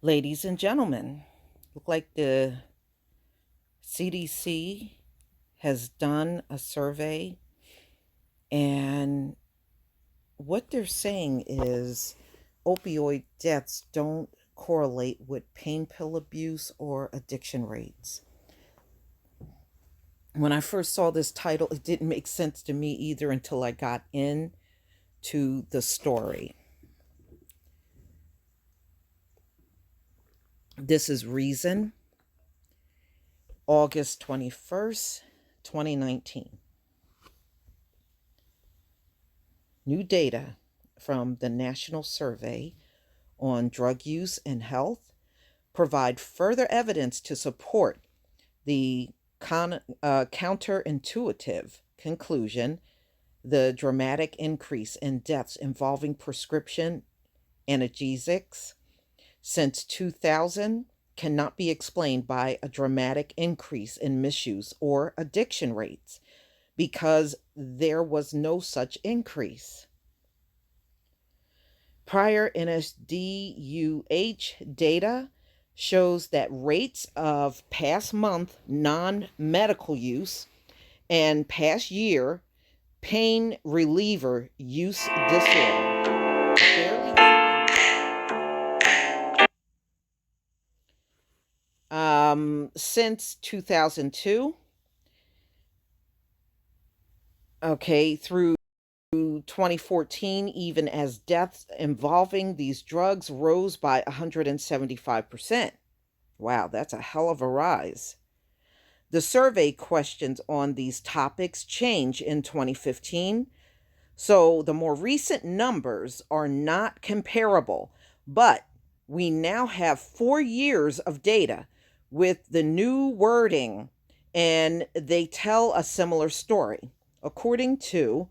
Ladies and gentlemen, look like the CDC has done a survey, and what they're saying is opioid deaths don't correlate with pain pill abuse or addiction rates. When I first saw this title, it didn't make sense to me either until I got into the story. This is Reason, August 21st, 2019. New data from the National Survey on Drug Use and Health provide further evidence to support the counterintuitive conclusion the dramatic increase in deaths involving prescription analgesics since 2000 cannot be explained by a dramatic increase in misuse or addiction rates because there was no such increase. Prior NSDUH data shows that rates of past month non-medical use and past year pain reliever use disorder since 2002, through 2014, even as deaths involving these drugs rose by 175%. Wow, that's a hell of a rise. The survey questions on these topics change in 2015, so the more recent numbers are not comparable, but we now have 4 years of data with the new wording, and they tell a similar story. According to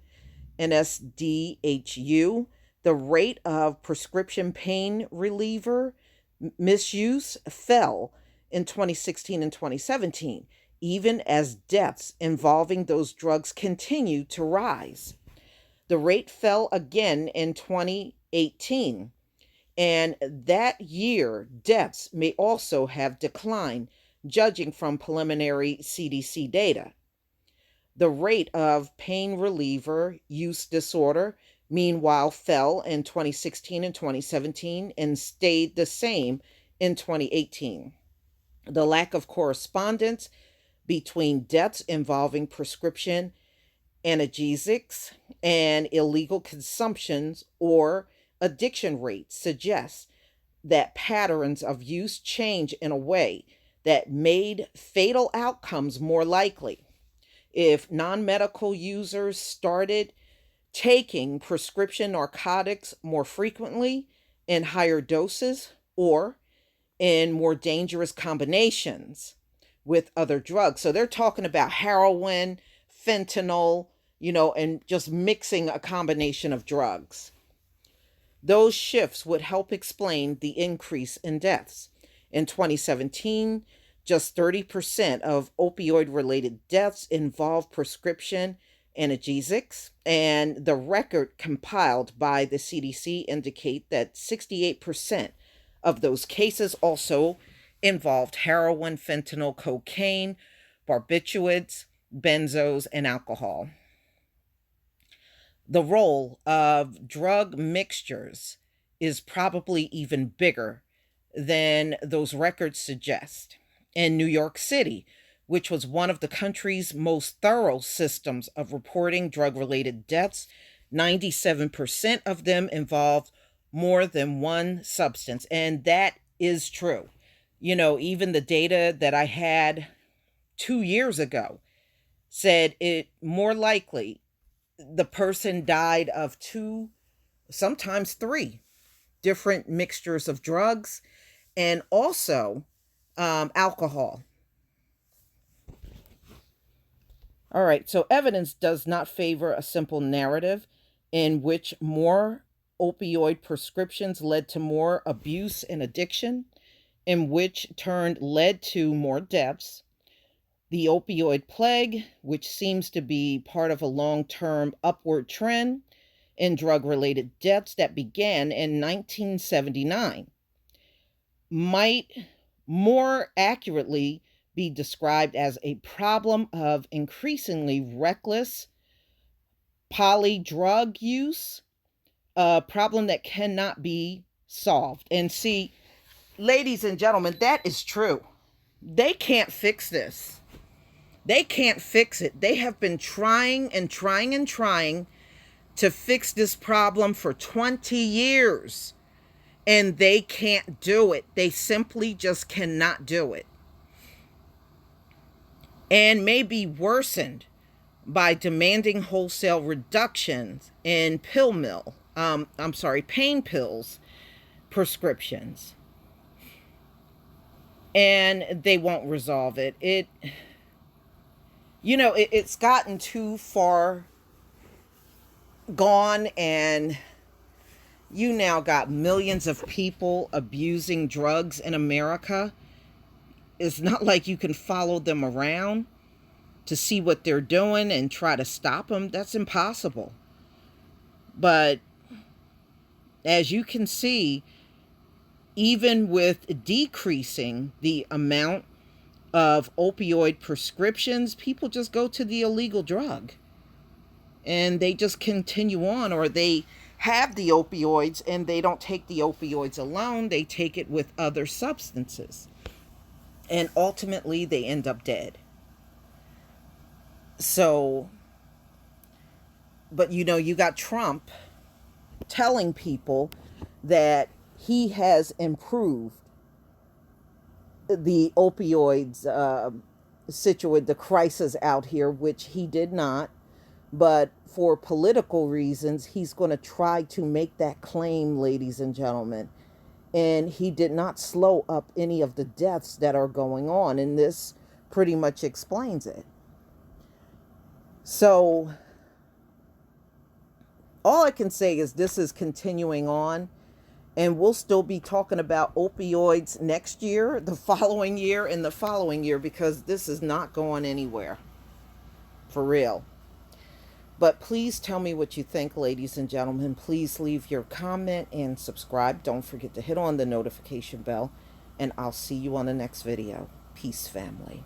NSDHU, the rate of prescription pain reliever misuse fell in 2016 and 2017, even as deaths involving those drugs continue to rise. The rate fell again in 2018, and that year deaths may also have declined, judging from preliminary CDC data. The rate of pain reliever use disorder, meanwhile, fell in 2016 and 2017 and stayed the same in 2018. The lack of correspondence between deaths involving prescription analgesics and illegal consumptions or addiction rates suggests that patterns of use change in a way that made fatal outcomes more likely. If non-medical users started taking prescription narcotics more frequently in higher doses or in more dangerous combinations with other drugs. So they're talking about heroin, fentanyl, and just mixing a combination of drugs. Those shifts would help explain the increase in deaths. In 2017, just 30% of opioid-related deaths involved prescription analgesics, and the record compiled by the CDC indicate that 68% of those cases also involved heroin, fentanyl, cocaine, barbiturates, benzos, and alcohol. The role of drug mixtures is probably even bigger than those records suggest. In New York City, which was one of the country's most thorough systems of reporting drug related deaths, 97% of them involved more than one substance. And that is true. Even the data that I had 2 years ago said it more likely the person died of two, sometimes three different mixtures of drugs and also alcohol. All right, so evidence does not favor a simple narrative in which more opioid prescriptions led to more abuse and addiction, in which turned led to more deaths. The opioid plague, which seems to be part of a long-term upward trend in drug-related deaths that began in 1979. might more accurately be described as a problem of increasingly reckless polydrug use, a problem that cannot be solved. And see, ladies and gentlemen, that is true. They can't fix this. They can't fix it. They have been trying and trying and trying to fix this problem for 20 years, and they can't do it. They simply just cannot do it. And may be worsened by demanding wholesale reductions in pain pills prescriptions. And they won't resolve it. It's gotten too far gone, and you now got millions of people abusing drugs in America. It's not like you can follow them around to see what they're doing and try to stop them. That's impossible. But as you can see, even with decreasing the amount of opioid prescriptions, people just go to the illegal drug and they just continue on, or they have the opioids and they don't take the opioids alone, they take it with other substances, and ultimately they end up dead. So, but you got Trump telling people that he has improved the opioids the crisis out here, which he did not. But for political reasons, he's going to try to make that claim, ladies and gentlemen. And he did not slow up any of the deaths that are going on. And this pretty much explains it. So all I can say is this is continuing on. And we'll still be talking about opioids next year, the following year, and the following year, because this is not going anywhere. For real. But please tell me what you think, ladies and gentlemen. Please leave your comment and subscribe. Don't forget to hit on the notification bell. And I'll see you on the next video. Peace, family.